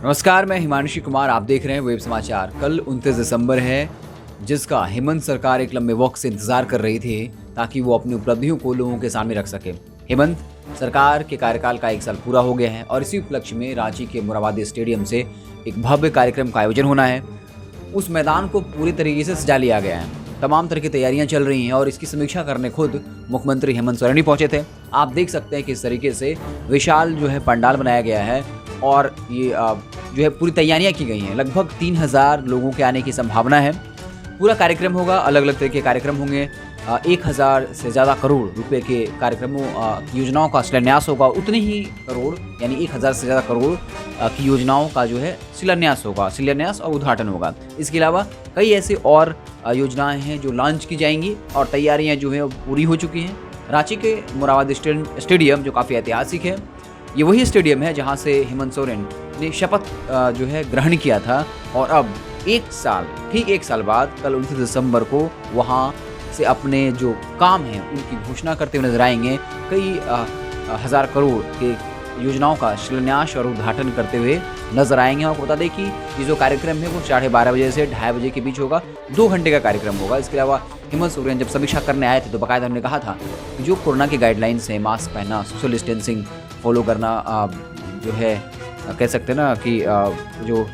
नमस्कार, मैं हिमांशु कुमार। आप देख रहे हैं वेब समाचार। कल 29 दिसंबर है, जिसका हेमंत सरकार एक लंबे वक्त से इंतजार कर रही थी ताकि वो अपनी उपलब्धियों को लोगों के सामने रख सके। हेमंत सरकार के कार्यकाल का 1 साल पूरा हो गया है और इसी उपलक्ष्य में रांची के मोरहाबादी स्टेडियम से एक भव्य कार्यक्रम का आयोजन होना है। उस मैदान को पूरी तरीके से सजा लिया गया है। तमाम तरह की तैयारियां चल रही हैं और इसकी समीक्षा करने खुद मुख्यमंत्री हेमंत सोरेन ही पहुंचे थे। आप देख सकते हैं कि इस तरीके से विशाल पंडाल बनाया गया है और ये पूरी तैयारियां की गई हैं। लगभग 3000 लोगों के आने की संभावना है। पूरा कार्यक्रम होगा, अलग अलग तरह के कार्यक्रम होंगे। 1000 से ज़्यादा करोड़ रुपए के कार्यक्रमों की योजनाओं का शिलान्यास होगा। उतने ही करोड़ यानी 1000 से ज़्यादा करोड़ की योजनाओं का शिलान्यास होगा, शिलान्यास और उद्घाटन होगा। इसके अलावा कई ऐसे और योजनाएं हैं जो लॉन्च की जाएंगी और तैयारियां पूरी हो चुकी हैं। रांची के मोरहाबादी स्टेडियम जो काफ़ी ऐतिहासिक है, ये वही स्टेडियम है जहां से हेमंत सोरेन ने शपथ ग्रहण किया था और अब ठीक एक साल बाद कल 29 दिसंबर को वहां से अपने जो काम हैं उनकी घोषणा करते हुए नजर आएंगे। कई हजार करोड़ के योजनाओं का शिलान्यास और उद्घाटन करते हुए नजर आएंगे। आपको बता दें कि ये जो कार्यक्रम है वो 12:30 बजे से 2:30 बजे के बीच होगा। 2 घंटे का कार्यक्रम होगा। इसके अलावा हेमंत सोरेन जब समीक्षा करने आए थे तो बाकायदा हमने कहा था कि जो कोरोना की गाइडलाइंस हैं, मास्क पहनना, सोशल डिस्टेंसिंग फॉलो करना, कह सकते हैं ना कि जो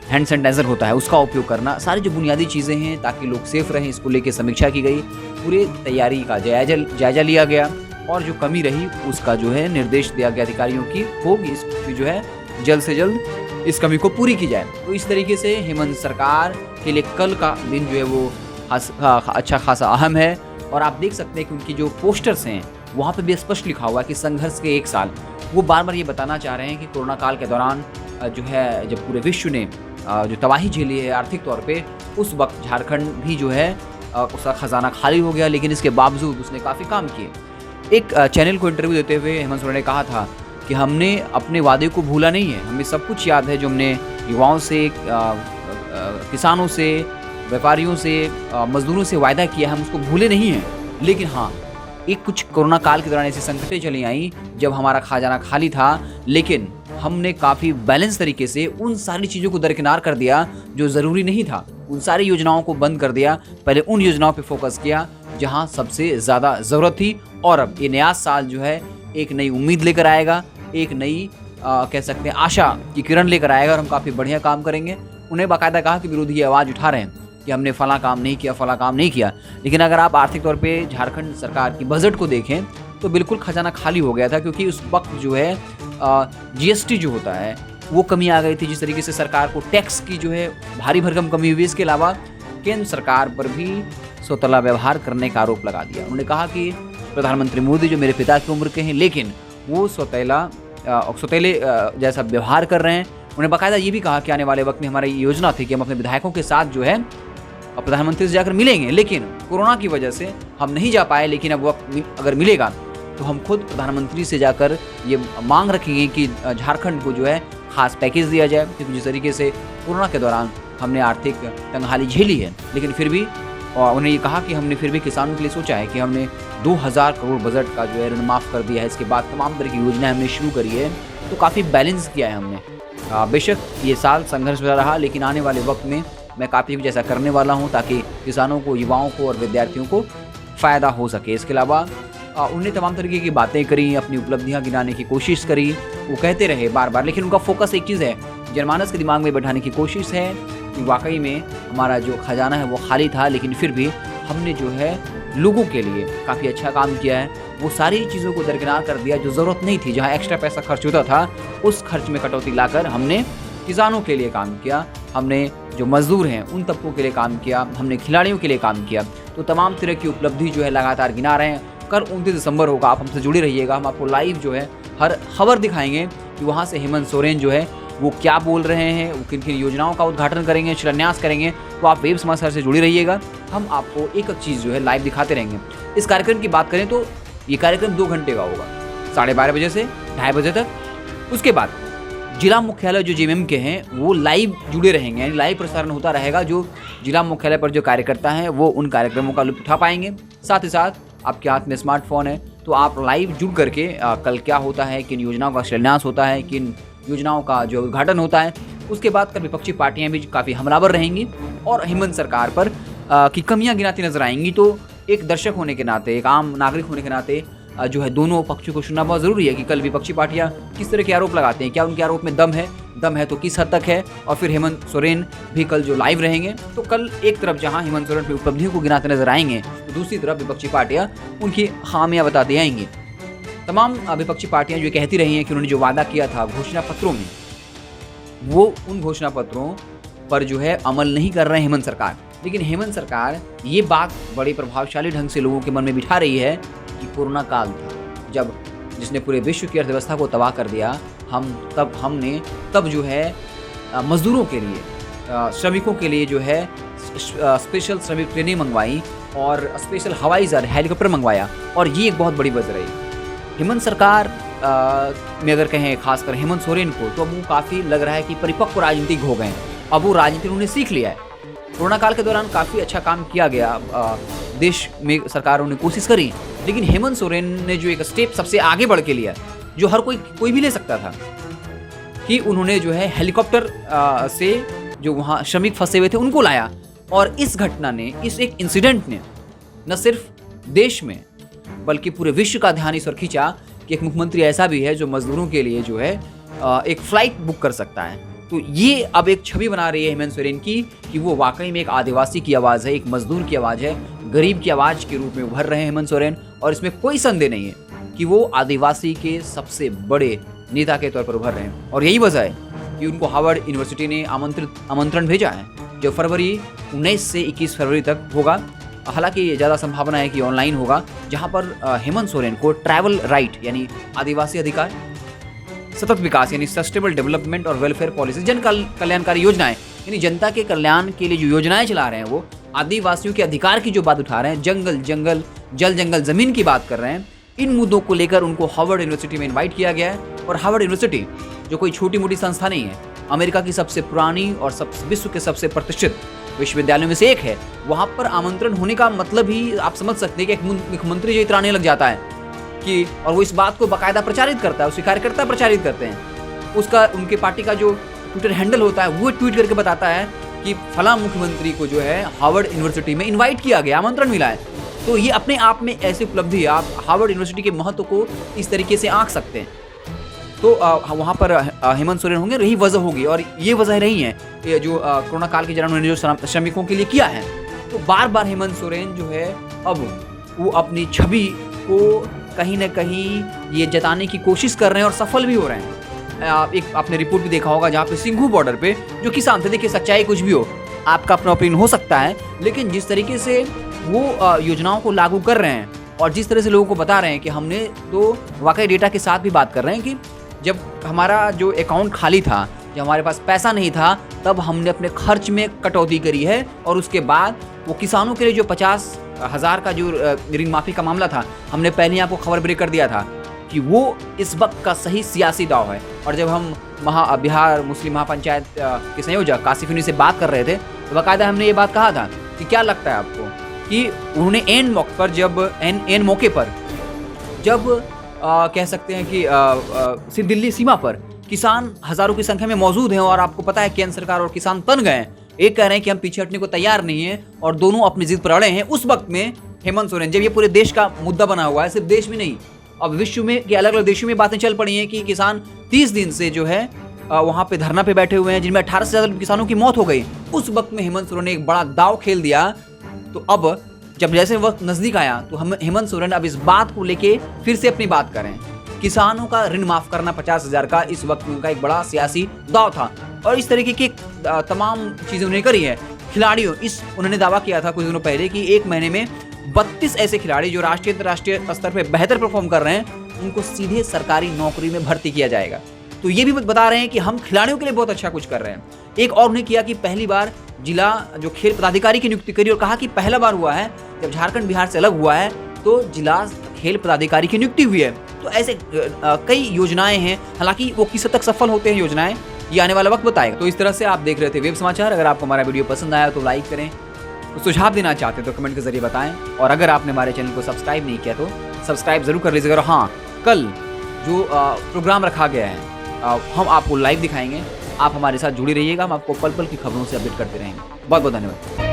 हैंड सैनिटाइजर होता है उसका उपयोग करना, सारी जो बुनियादी चीज़ें हैं ताकि लोग सेफ रहें, इसको लेकर समीक्षा की गई। पूरे तैयारी का जायजा लिया गया और जो कमी रही उसका निर्देश दिया गया अधिकारियों की होगी इसकी जल्द से जल्द इस कमी को पूरी की जाए। तो इस तरीके से हेमंत सरकार के लिए कल का दिन वो अच्छा खासा अहम है। और आप देख सकते हैं कि उनकी जो पोस्टर्स हैं वहाँ पे भी स्पष्ट लिखा हुआ है कि संघर्ष के 1 साल। वो बार बार ये बताना चाह रहे हैं कि कोरोना काल के दौरान जब पूरे विश्व ने जो तबाही झेली है आर्थिक तौर पे, उस वक्त झारखंड भी उसका खजाना खाली हो गया, लेकिन इसके बावजूद उसने काफ़ी काम किए। एक चैनल को इंटरव्यू देते हुए हेमंत सोरेन ने कहा था कि हमने अपने वादे को भूला नहीं है, हमें सब कुछ याद है जो हमने युवाओं से, किसानों से, व्यापारियों से, मजदूरों से वायदा किया, हम उसको भूले नहीं हैं। लेकिन हाँ, कुछ कोरोना काल के दौरान ऐसी संकटें चली आई जब हमारा खजाना खाली था, लेकिन हमने काफ़ी बैलेंस तरीके से उन सारी चीज़ों को दरकिनार कर दिया जो ज़रूरी नहीं था। उन सारी योजनाओं को बंद कर दिया। पहले उन योजनाओं पे फोकस किया जहां सबसे ज़्यादा ज़रूरत थी। और अब ये नया साल एक नई उम्मीद लेकर आएगा, एक नई कह सकते हैं आशा की किरण लेकर आएगा और हम काफ़ी बढ़िया काम करेंगे। उन्हें बाकायदा कहा कि विरोधी आवाज़ उठा रहे हैं कि हमने फला काम नहीं किया। लेकिन अगर आप आर्थिक तौर पे झारखंड सरकार की बजट को देखें तो बिल्कुल खजाना खाली हो गया था, क्योंकि उस वक्त जीएसटी जो होता है वो कमी आ गई थी। जिस तरीके से सरकार को टैक्स की भारी भरकम कमी हुई। इसके अलावा केंद्र सरकार पर भी सौतेला व्यवहार करने का आरोप लगा दिया। उन्होंने कहा कि प्रधानमंत्री मोदी जो मेरे पिता की उम्र के हैं, लेकिन वो सौतेले जैसा व्यवहार कर रहे हैं। उन्होंने बाकायदा ये भी कहा कि आने वाले वक्त में हमारी योजना थी कि हम अपने विधायकों के साथ प्रधानमंत्री से जाकर मिलेंगे, लेकिन कोरोना की वजह से हम नहीं जा पाए। लेकिन अब वक्त अगर मिलेगा तो हम खुद प्रधानमंत्री से जाकर ये मांग रखेंगे कि झारखंड को खास पैकेज दिया जाए, क्योंकि जिस तरीके से कोरोना के दौरान हमने आर्थिक तंगहाली झेली है, लेकिन फिर भी उन्होंने ये कहा कि हमने फिर भी किसानों के लिए सोचा है कि हमने 2000 करोड़ बजट का ऋण माफ़ कर दिया है। इसके बाद तमाम तरह की योजनाएं हमने शुरू करी है, तो काफ़ी बैलेंस किया है हमने। बेशक ये साल संघर्ष भरा रहा, लेकिन आने वाले वक्त में मैं काफ़ी कुछ ऐसा करने वाला हूँ ताकि किसानों को, युवाओं को और विद्यार्थियों को फ़ायदा हो सके। इसके अलावा उन्होंने तमाम तरीके की बातें करी, अपनी उपलब्धियां गिनाने की कोशिश करी। वो कहते रहे बार बार, लेकिन उनका फोकस एक चीज़ है, जनमानस के दिमाग में बैठाने की कोशिश है कि वाकई में हमारा जो खजाना है वो खाली था, लेकिन फिर भी हमने लोगों के लिए काफ़ी अच्छा काम किया है। वो सारी चीज़ों को दरकिनार कर दिया जो ज़रूरत नहीं थी। जहाँ एक्स्ट्रा पैसा खर्च होता था उस खर्च में कटौती लाकर हमने किसानों के लिए काम किया, हमने जो मजदूर हैं उन तबकों के लिए काम किया, हमने खिलाड़ियों के लिए काम किया। तो तमाम तरह की उपलब्धि लगातार गिना रहे हैं। कल 29 दिसंबर होगा, आप हमसे जुड़े रहिएगा। हम आपको लाइव हर खबर दिखाएंगे कि वहाँ से हेमंत सोरेन वो क्या बोल रहे हैं, वो किन किन योजनाओं का उद्घाटन करेंगे, शिलान्यास करेंगे। तो आप वेब समाचार से जुड़े रहिएगा। हम आपको एक चीज़ लाइव दिखाते रहेंगे। इस कार्यक्रम की बात करें तो ये कार्यक्रम 2 घंटे का होगा, 12:30 बजे से 2:30 बजे तक। उसके बाद जिला मुख्यालय जो जेएमएम के हैं वो लाइव जुड़े रहेंगे, यानी लाइव प्रसारण होता रहेगा। जो जिला मुख्यालय पर जो कार्यकर्ता हैं वो उन कार्यक्रमों का लुत्फ उठा पाएंगे। साथ ही साथ आपके हाथ में स्मार्टफोन है तो आप लाइव जुड़ करके कल क्या होता है, किन योजनाओं का शिलान्यास होता है, किन योजनाओं का जो उद्घाटन होता है, उसके बाद कल विपक्षी पार्टियां भी काफ़ी हमलावर रहेंगी और हेमंत सरकार पर की कमियां गिनाती नजर आएंगी। तो एक दर्शक होने के नाते, एक आम नागरिक होने के नाते जो है दोनों पक्षों को सुनना बहुत ज़रूरी है कि कल विपक्षी पार्टियां किस तरह के आरोप लगाते हैं, क्या उनके आरोप में दम है तो किस हद तक है, और फिर हेमंत सोरेन भी कल जो लाइव रहेंगे। तो कल एक तरफ जहां हेमंत सोरेन की उपलब्धियों को गिनाते नजर आएंगे, तो दूसरी तरफ विपक्षी पार्टियां उनकी खामियां बताती आएंगी। तमाम विपक्षी पार्टियां जो कहती रही हैं कि उन्होंने जो वादा किया था घोषणा पत्रों में, वो उन घोषणा पत्रों पर जो है अमल नहीं कर रहे हैं हेमंत सरकार। लेकिन हेमंत सरकार ये बात बड़े प्रभावशाली ढंग से लोगों के मन में बिठा रही है कि कोरोना काल था जिसने पूरे विश्व की अर्थव्यवस्था को तबाह कर दिया, हमने जो है मजदूरों के लिए, श्रमिकों के लिए जो है स्पेशल श्रमिक ट्रेनें मंगवाई और स्पेशल हवाई जहाज, हेलीकॉप्टर मंगवाया, और ये एक बहुत बड़ी वजह रही। हेमंत सरकार में अगर कहें खासकर हेमंत सोरेन को, तो अब वो काफ़ी लग रहा है कि परिपक्व राजनीतिक हो गए हैं। अब वो राजनीति उन्होंने सीख लिया है। कोरोना काल के दौरान काफ़ी अच्छा काम किया गया, देश में सरकारों ने कोशिश करी, लेकिन हेमंत सोरेन ने जो एक स्टेप सबसे आगे बढ़ के लिया, जो हर कोई भी ले सकता था, कि उन्होंने जो है हेलीकॉप्टर से जो वहाँ श्रमिक फंसे हुए थे उनको लाया। और इस घटना ने, इस एक इंसिडेंट ने न सिर्फ देश में बल्कि पूरे विश्व का ध्यान इस ओर खींचा कि एक मुख्यमंत्री ऐसा भी है जो मजदूरों के लिए जो है एक फ्लाइट बुक कर सकता है। तो ये अब एक छवि बना रही है हेमंत सोरेन की कि वो वाकई में एक आदिवासी की आवाज़ है, एक मजदूर की आवाज़ है, गरीब की आवाज़ के रूप में उभर रहे हैं हेमंत सोरेन। और इसमें कोई संदेह नहीं है कि वो आदिवासी के सबसे बड़े नेता के तौर पर उभर रहे हैं। और यही वजह है कि उनको हार्वर्ड यूनिवर्सिटी ने आमंत्रण भेजा है, जो फरवरी 19 से 21 फरवरी तक होगा। हालांकि ज़्यादा संभावना है कि ऑनलाइन होगा, जहां पर हेमंत सोरेन को ट्रैवल राइट यानी आदिवासी अधिकार, सतत विकास यानी सस्टेनेबल डेवलपमेंट और वेलफेयर पॉलिसी, जन कल्याणकारी योजनाएं यानी जनता के कल्याण के लिए जो योजनाएं चला रहे हैं, वो आदिवासियों के अधिकार की जो बात उठा रहे हैं, जल जंगल जमीन की बात कर रहे हैं, इन मुद्दों को लेकर उनको हार्वर्ड यूनिवर्सिटी में इन्वाइट किया गया है। और हार्वर्ड यूनिवर्सिटी जो कोई छोटी मोटी संस्था नहीं है, अमेरिका की सबसे पुरानी और विश्व के सबसे प्रतिष्ठित विश्वविद्यालयों में से एक है। वहां पर आमंत्रण होने का मतलब ही आप समझ सकते हैं कि एक मुख्यमंत्री जो इतराने लग जाता है कि, और वो इस बात को बाकायदा प्रचारित करता है, उसके कार्यकर्ता प्रचारित करते हैं, उसका उनके पार्टी का जो ट्विटर हैंडल होता है वो ट्वीट करके बताता है कि फला मुख्यमंत्री को जो है हार्वर्ड यूनिवर्सिटी में इन्वाइट किया गया, आमंत्रण मिला है। तो ये अपने आप में ऐसी उपलब्धि है, आप हार्वर्ड यूनिवर्सिटी के महत्व को इस तरीके से आंक सकते हैं। तो वहाँ पर हेमंत सोरेन होंगे, यही वजह होगी। और ये वजह रही है जो कोरोना काल के दौरान उन्होंने जो श्रमिकों के लिए किया है। तो बार बार हेमंत सोरेन जो है अब वो अपनी छवि को कहीं ना कहीं ये जताने की कोशिश कर रहे हैं और सफल भी हो रहे हैं। एक आपने रिपोर्ट भी देखा होगा जहाँ पे सिंघू बॉर्डर पे जो किसान थे, देखिए सच्चाई कुछ भी हो, आपका अपना ओपिनियन हो सकता है, लेकिन जिस तरीके से वो योजनाओं को लागू कर रहे हैं और जिस तरह से लोगों को बता रहे हैं कि हमने तो वाकई डेटा के साथ भी बात कर रहे हैं कि जब हमारा जो अकाउंट खाली था, जब हमारे पास पैसा नहीं था, तब हमने अपने खर्च में कटौती करी है। और उसके बाद वो किसानों के लिए जो 50,000 का जो ऋण माफ़ी का मामला था, हमने पहले आपको खबर ब्रेक कर दिया था कि वो इस वक्त का सही सियासी दाव है। और जब हम बिहार मुस्लिम महापंचायत के संयोजक कासिफ यूनी से बात कर रहे थे, तो बाकायदा हमने ये बात कहा था कि क्या लगता है आपको कि उन्होंने एन मौके पर जब कह सकते हैं कि सिर्फ दिल्ली सीमा पर किसान हजारों की संख्या में मौजूद हैं और आपको पता है केंद्र सरकार और किसान तन गए हैं, एक कह रहे हैं कि हम पीछे हटने को तैयार नहीं है और दोनों अपनी जिद पर अड़े हैं। उस वक्त में हेमंत सोरेन, जब ये पूरे देश का मुद्दा बना हुआ है, सिर्फ देश में नहीं, अब विश्व में के अलग अलग देशों में बातें चल पड़ी हैं कि किसान 30 दिन से जो है वहाँ पे धरना पे बैठे हुए हैं, जिनमें 18 से ज़्यादा किसानों की मौत हो गई। उस वक्त में हेमंत सोरेन ने एक बड़ा दाव खेल दिया। तो अब जब जैसे वक्त नजदीक आया, तो हम हेमंत सोरेन अब इस बात को लेके फिर से अपनी बात करें। किसानों का ऋण माफ करना 50,000 का इस वक्त उनका एक बड़ा सियासी दाव था और इस तरीके की तमाम चीजें उन्होंने करी है। खिलाड़ियों, उन्होंने दावा किया था कुछ दिनों पहले कि एक महीने में 32 ऐसे खिलाड़ी जो राष्ट्रीय अंतर्राष्ट्रीय स्तर पर बेहतर परफॉर्म कर रहे हैं, उनको सीधे सरकारी नौकरी में भर्ती किया जाएगा। तो ये भी बता रहे हैं कि हम खिलाड़ियों के लिए बहुत अच्छा कुछ कर रहे हैं। एक और उन्हें किया कि पहली बार जिला जो खेल पदाधिकारी की नियुक्ति करी और कहा कि पहला बार हुआ है जब झारखंड बिहार से अलग हुआ है तो जिला खेल पदाधिकारी की नियुक्ति हुई है। तो ऐसे कई योजनाएं हैं, हालांकि वो किस हद तक सफल होते हैं योजनाएं, ये आने वाला वक्त बताएगा। तो इस तरह से आप देख रहे थे वेब समाचार। अगर आपको हमारा वीडियो पसंद आया तो लाइक करें, तो सुझाव देना चाहते हैं तो कमेंट के जरिए बताएं, और अगर आपने हमारे चैनल को सब्सक्राइब नहीं किया तो सब्सक्राइब जरूर कर लीजिएगा। और हाँ, कल जो प्रोग्राम रखा गया है हम आपको लाइव दिखाएंगे। आप हमारे साथ जुड़े रहिएगा, हम आपको पल पल की खबरों से अपडेट करते रहेंगे। बहुत बहुत धन्यवाद।